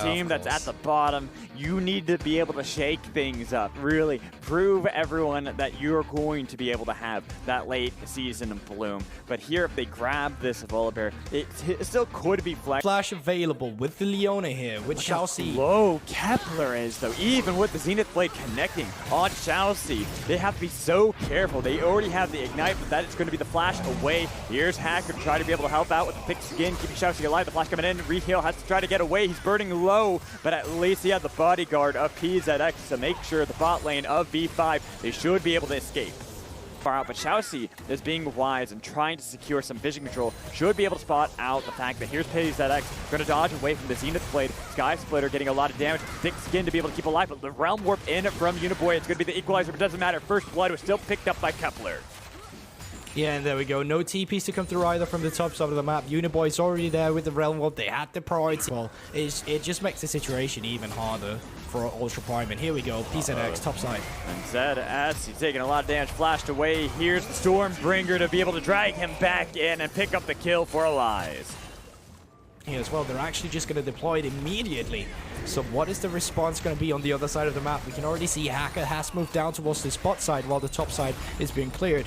team that's at the bottom, you need to be able to shake things up, really prove everyone that you're going to be able to have that late season bloom. But here, if they grab this Volibear, it still could be Flash available with the Leona here, with Xiaoxi. Low Kepler is, though, even with the Zenith Blade connecting on Xiaoxi. They have to be so careful. They already have the Ignite, but that is going to be the flash away. Here's Hacker to try to be able to help out with the thick skin, keeping Xiaoxi alive. The flash coming in, Reheal has to try to get away. He's burning low, but at least he had the bodyguard of PZX to make sure the bot lane of V5, they should be able to escape. Far out, but Xiaoxi is being wise and trying to secure some vision control. Should be able to spot out the fact that here's PZX going to dodge away from the Zenith Blade. Sky Splitter getting a lot of damage. Thick skin to be able to keep alive, but the Realm Warp in from Uniboy. It's going to be the equalizer, but it doesn't matter. First Blood was still picked up by Kepler. Yeah, and there we go. No TPs to come through either from the top side of the map. Uniboy's already there with the Realm Warp. They had the priority. Well, it just makes the situation even harder for Ultra Prime. And here we go. PZX top side. And ZS, he's taking a lot of damage, flashed away. Here's the Stormbringer to be able to drag him back in and pick up the kill for Elias. Here as well, they're actually just going to deploy it immediately. So what is the response going to be on the other side of the map? We can already see Hacker has moved down towards the spot side while the top side is being cleared.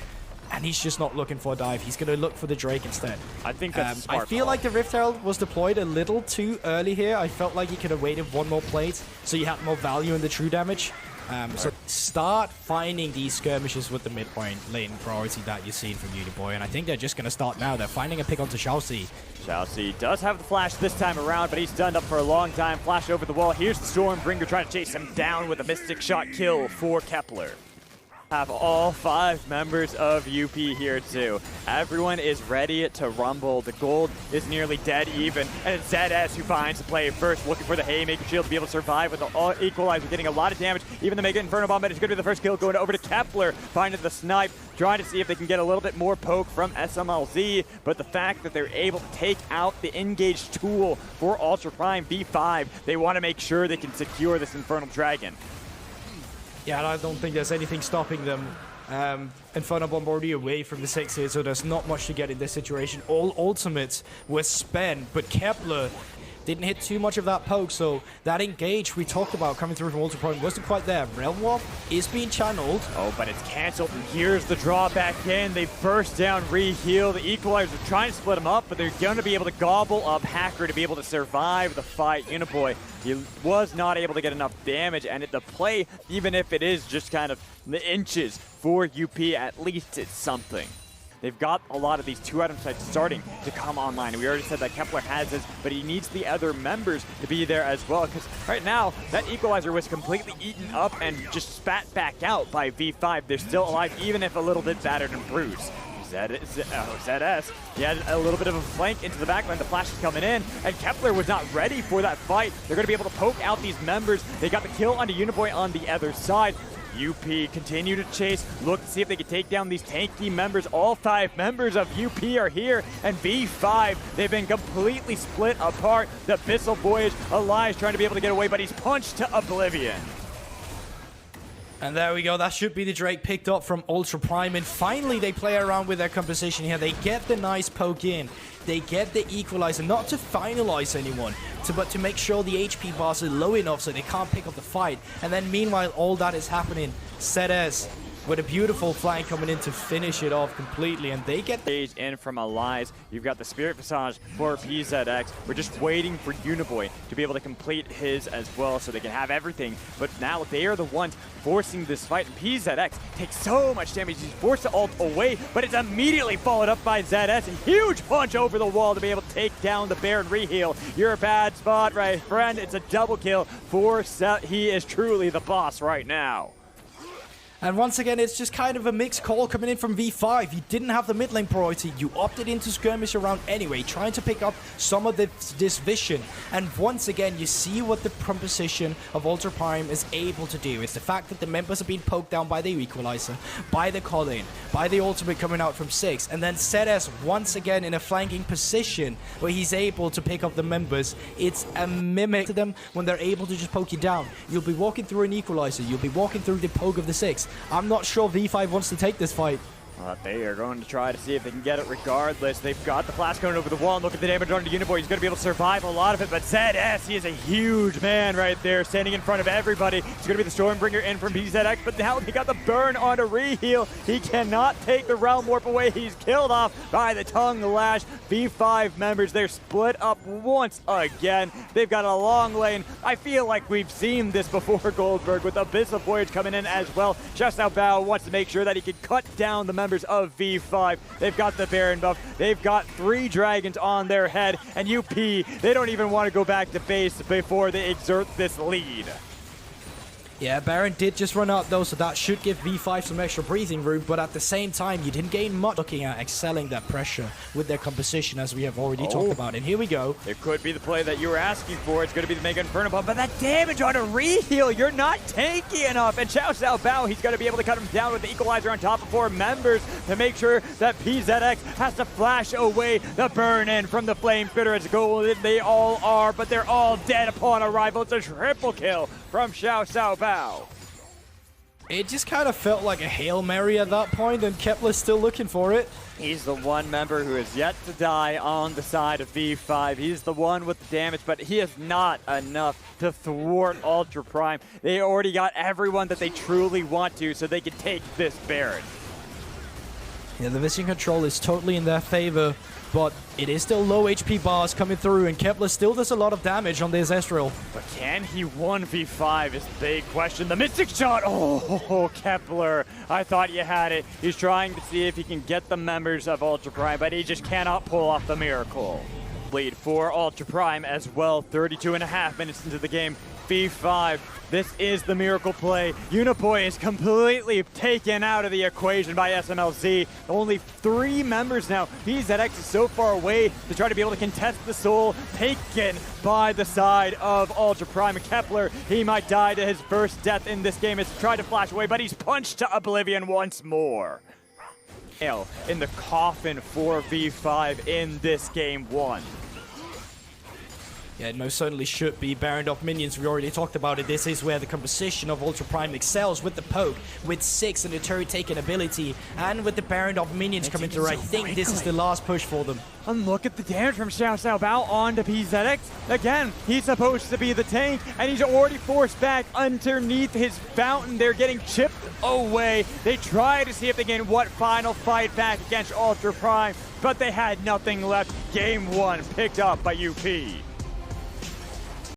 And he's just not looking for a dive. He's going to look for the Drake instead. I think that's smart. I feel like the Rift Herald was deployed a little too early here. I felt like he could have waited one more plate so you had more value in the true damage. So start finding these skirmishes with the mid lane priority that you've seen from Uniboy. And I think they're just going to start now. They're finding a pick onto Xiaoxi. Xiaoxi does have the flash this time around, but he's stunned up for a long time. Flash over the wall. Here's the Stormbringer trying to chase him down with a Mystic Shot kill for Kepler. Have all 5 members of UP here too. Everyone is ready to rumble. The gold is nearly dead even, and it's ZS who finds the play first, looking for the Haymaker Shield to be able to survive with the Equalizer, getting a lot of damage. Even the Mega Inferno Bomb, it's going to be the first kill, going over to Kepler, finding the snipe, trying to see if they can get a little bit more poke from SMLZ, but the fact that they're able to take out the engaged tool for Ultra Prime V5, they want to make sure they can secure this Infernal Dragon. Yeah, and I don't think there's anything stopping them. Inferno Bomb already away from the 6 here, so there's not much to get in this situation. All ultimates were spent, but Kepler didn't hit too much of that poke, so that engage we talked about coming through from Ultra Prime wasn't quite there. Realm Warp is being channeled. Oh, but it's canceled, and here's the draw back in. They burst down, Reheal. The Equalizer trying to split them up, but they're going to be able to gobble up Hacker to be able to survive the fight. Uniboy, he was not able to get enough damage, and the play, even if it is just kind of the inches for UP, at least it's something. They've got a lot of these 2-item sites starting to come online. And we already said that Kepler has this, but he needs the other members to be there as well. Because right now, that Equalizer was completely eaten up and just spat back out by V5. They're still alive, even if a little bit battered and bruised. ZS, he had a little bit of a flank into the backline. The flash is coming in, and Kepler was not ready for that fight. They're going to be able to poke out these members. They got the kill onto Uniboy on the other side. UP continue to chase, look to see if they can take down these tanky members. All 5 members of UP are here, and V5, they've been completely split apart. The Abyssal Voyage, Elias trying to be able to get away, but he's punched to oblivion. And there we go. That should be the Drake picked up from Ultra Prime. And finally, they play around with their composition here. They get the nice poke in. They get the Equalizer, not to finalize anyone, but to make sure the HP bars are low enough so they can't pick up the fight. And then meanwhile, all that is happening. ZS with a beautiful flank coming in to finish it off completely, and they get stage in from Elias. You've got the Spirit Visage for PZX. We're just waiting for Uniboy to be able to complete his as well so they can have everything. But now they are the ones forcing this fight. And PZX takes so much damage. He's forced to ult away, but it's immediately followed up by ZS. And huge punch over the wall to be able to take down the Baron Reheal. You're a bad spot, right, friend? It's a double kill for Seth. He is truly the boss right now. And once again, it's just kind of a mixed call coming in from V5. You didn't have the mid lane priority. You opted into skirmish around anyway, trying to pick up some of this vision. And once again, you see what the composition of Ultra Prime is able to do. It's the fact that the members are being poked down by the Equalizer, by the Colin, by the ultimate coming out from 6. And then ZS once again in a flanking position where he's able to pick up the members. It's a mimic to them when they're able to just poke you down. You'll be walking through an Equalizer. You'll be walking through the poke of the 6. I'm not sure V5 wants to take this fight. They are going to try to see if they can get it regardless. They've got the flash going over the wall, and look at the damage on the Uniboy. He's going to be able to survive a lot of it, but ZS, he is a huge man right there, standing in front of everybody. He's going to be the Stormbringer in from PZX, but now he got the burn on a reheal. He cannot take the Realm Warp away. He's killed off by the Tongue Lash. V5 members, they're split up once again. They've got a long lane. I feel like we've seen this before, Goldberg, with Abyssal Voyage coming in as well. Just how Bao wants to make sure that he can cut down the members of V5. They've got the Baron buff. They've got 3 dragons on their head, and UP, they don't even want to go back to base before they exert this lead. Yeah, Baron did just run out though, so that should give V5 some extra breathing room, but at the same time, you didn't gain much looking at excelling that pressure with their composition, as we have already talked about. And here we go. It could be the play that you were asking for. It's going to be the Mega Inferno Bomb, but that damage on a reheal, you're not tanky enough. And Xiao Xiao Bao, he's going to be able to cut him down with the Equalizer on top of 4 members to make sure that PZX has to flash away the burn in from the Flame Spitter. It's golden, they all are, but they're all dead upon arrival. It's a triple kill from Xiao Xiao Bao. It just kind of felt like a Hail Mary at that point, and Kepler's still looking for it. He's the one member who is yet to die on the side of V5. He's the one with the damage, but he is not enough to thwart Ultra Prime. They already got everyone that they truly want to, so they can take this Baron. Yeah, the vision control is totally in their favor, but it is still low HP bars coming through, and Kepler still does a lot of damage on this Ezreal. But can he 1v5 is the big question. The Mystic Shot! Oh, Kepler, I thought you had it. He's trying to see if he can get the members of Ultra Prime, but he just cannot pull off the miracle. Lead for Ultra Prime as well, 32.5 minutes into the game. V5, this is the miracle play. Uniboy is completely taken out of the equation by SMLZ. Only 3 members now. PZX is so far away to try to be able to contest the soul, taken by the side of Ultra Prime. Kepler, he might die to his first death in this game as he tried to flash away, but he's punched to oblivion once more. In the coffin for V5 in this game 1. Yeah, it most certainly should be. Baron off minions, we already talked about it. This is where the composition of Ultra Prime excels with the poke, with 6 and the turret taking ability, and with the Baron off minions coming through. I think this is the last push for them. And look at the damage from Xiao Xiao Bao onto PZX. Again, he's supposed to be the tank, and he's already forced back underneath his fountain. They're getting chipped away. They try to see if they can final fight back against Ultra Prime, but they had nothing left. Game 1 picked up by UP.